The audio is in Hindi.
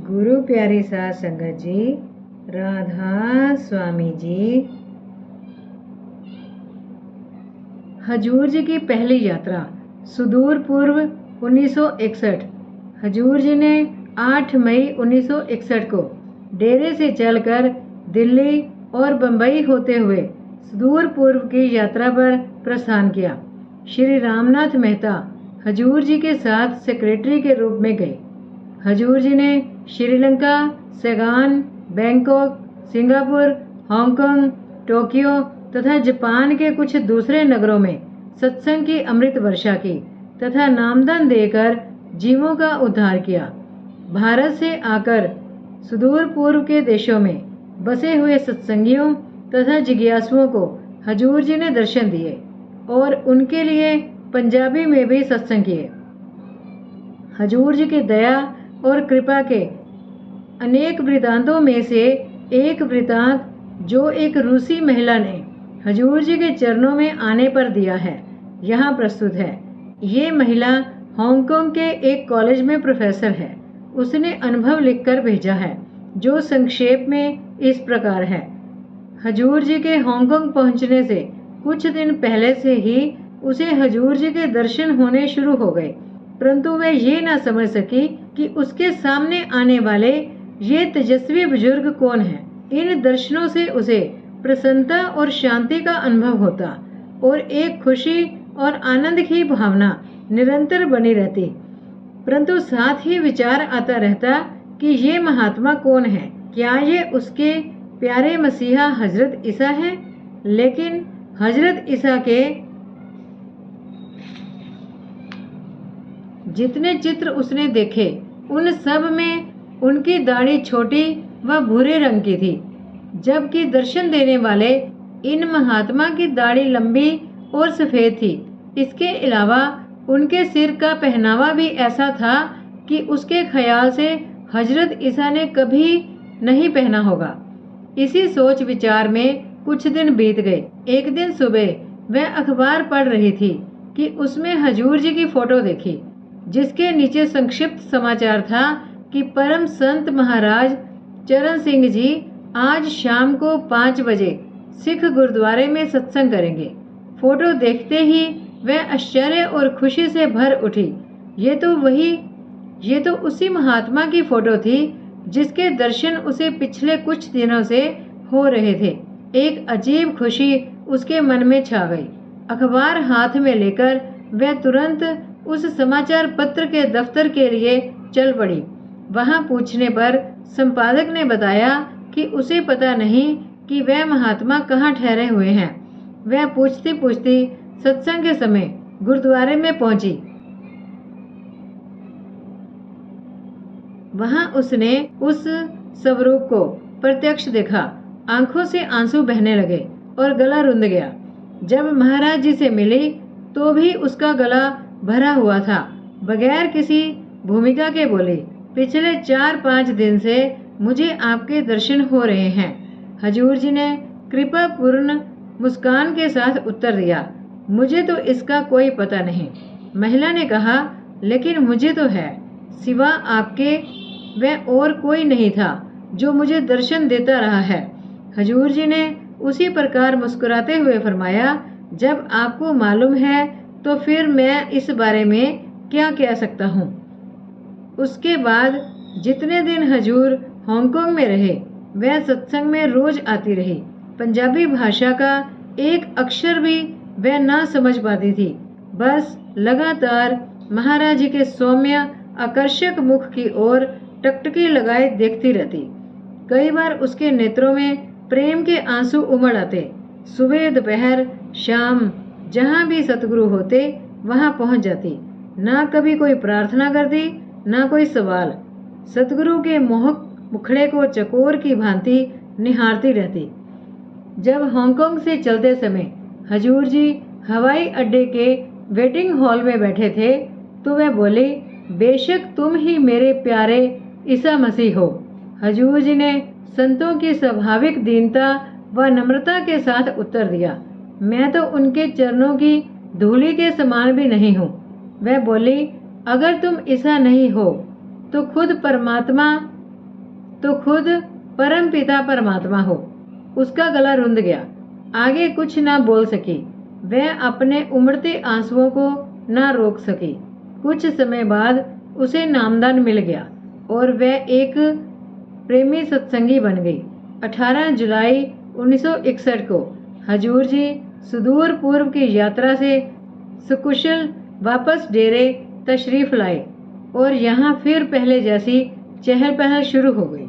गुरु प्यारी साध संगत जी, राधा स्वामी जी। हजूर जी की पहली यात्रा सुदूर पूर्व 1961। हजूर जी ने 8 मई 1961 को डेरे से चलकर दिल्ली और बंबई होते हुए सुदूर पूर्व की यात्रा पर प्रस्थान किया। श्री रामनाथ मेहता हजूर जी के साथ सेक्रेटरी के रूप में गए। हजूर जी ने Sri Lanka, Saigon, Bangkok, Singapore, Hong Kong, Tokyo तथा जापान के कुछ दूसरे नगरों में सत्संग की अमृत वर्षा की तथा नामदान देकर जीवों का उद्धार किया। भारत से आकर सुदूर पूर्व के देशों में बसे हुए सत्संगियों तथा जिज्ञासुओं को हजूर जी ने दर्शन दिए और उनके लिए पंजाबी में भी सत्संग किए। हजूर जी की दया और कृपा के अनेक वृतांतों में से एक वृतांत जो एक रूसी महिला ने हजूर जी के चरणों में आने पर दिया है, यहाँ प्रस्तुत है। ये महिला हांगकांग के एक कॉलेज में प्रोफेसर है। उसने अनुभव लिखकर भेजा है, जो संक्षेप में इस प्रकार है। हजूर जी के हांगकांग पहुंचने से कुछ दिन पहले से ही उसे हजूर जी के दर्शन होने शुरू हो गए, परंतु वह ये ना समझ सकी कि उसके सामने आने वाले ये तेजस्वी बुजुर्ग कौन हैं। इन दर्शनों से उसे प्रसन्नता और शांति का अनुभव होता और एक खुशी और आनंद की भावना निरंतर बनी रहती, परंतु साथ ही विचार आता रहता कि ये महात्मा कौन है। क्या ये उसके प्यारे मसीहा हजरत ईसा हैं? लेकिन हजरत ईसा के जितने चित्र उसने देखे उन सब में उनकी दाढ़ी छोटी व भूरे रंग की थी, जबकि दर्शन देने वाले इन महात्मा की दाढ़ी लंबी और सफेद थी। इसके अलावा उनके सिर का पहनावा भी ऐसा था कि उसके ख्याल से हजरत ईसा ने कभी नहीं पहना होगा। इसी सोच विचार में कुछ दिन बीत गए। एक दिन सुबह वह अखबार पढ़ रही थी कि उसमें हजूर जी की फोटो देखी, जिसके नीचे संक्षिप्त समाचार था कि परम संत महाराज चरण सिंह जी आज शाम को 5 बजे सिख गुरुद्वारे में सत्संग करेंगे। फोटो देखते ही वह आश्चर्य और खुशी से भर उठी। ये तो उसी महात्मा की फोटो थी जिसके दर्शन उसे पिछले कुछ दिनों से हो रहे थे। एक अजीब खुशी उसके मन में छा गई। अखबार हाथ में लेकर वह तुरंत उस समाचार पत्र के दफ्तर के लिए चल पड़ी। वहां पूछने पर संपादक ने बताया कि उसे पता नहीं कि वह महात्मा कहाँ ठहरे हुए हैं। वह पूछती पूछती सत्संग के समय गुरुद्वारे में पहुंची। वहां उसने उस स्वरूप को प्रत्यक्ष देखा। आंखों से आंसू बहने लगे और गला रुंध गया। जब महाराज जी से मिली तो भी उसका गला भरा हुआ था। बगैर किसी भूमिका के बोली, पिछले 4-5 दिन से मुझे आपके दर्शन हो रहे हैं। हजूर जी ने कृपापूर्ण मुस्कान के साथ उत्तर दिया, मुझे तो इसका कोई पता नहीं। महिला ने कहा, लेकिन मुझे तो है। सिवा आपके वह और कोई नहीं था जो मुझे दर्शन देता रहा है। हजूर जी ने उसी प्रकार मुस्कुराते हुए फरमाया, जब आपको मालूम है तो फिर मैं इस बारे में क्या कह सकता हूँ। उसके बाद जितने दिन हजूर हांगकांग में रहे, वह सत्संग में रोज आती रही। पंजाबी भाषा का एक अक्षर भी वह ना समझ पाती थी। बस लगातार महाराज जी के सौम्य आकर्षक मुख की ओर टकटकी लगाए देखती रहती। कई बार उसके नेत्रों में प्रेम के आंसू उमड़ आते। सुबह दोपहर शाम जहाँ भी सतगुरु होते वहाँ पहुँच जाती। ना कभी कोई प्रार्थना करती, ना कोई सवाल। सतगुरु के मोहक मुखड़े को चकोर की भांति निहारती रहती। जब हांगकांग से चलते समय हजूर जी हवाई अड्डे के वेटिंग हॉल में बैठे थे तो वह बोली, बेशक तुम ही मेरे प्यारे ईसा मसीह हो। हजूर जी ने संतों की स्वाभाविक दीनता व नम्रता के साथ उत्तर दिया, मैं तो उनके चरणों की धूलि के समान भी नहीं हूँ। वह बोली, अगर तुम ईसा नहीं हो तो खुद परमात्मा तो खुद परम पिता परमात्मा हो। उसका गला रुंध गया, आगे कुछ ना बोल सकी। वह अपने उमड़ते आंसुओं को ना रोक सकी। कुछ समय बाद उसे नामदान मिल गया और वह एक प्रेमी सत्संगी बन गई। 18 जुलाई 1961 को हजूर जी सुदूर पूर्व की यात्रा से सकुशल वापस डेरे तशरीफ लाए और यहाँ फिर पहले जैसी चहल पहल शुरू हो गई।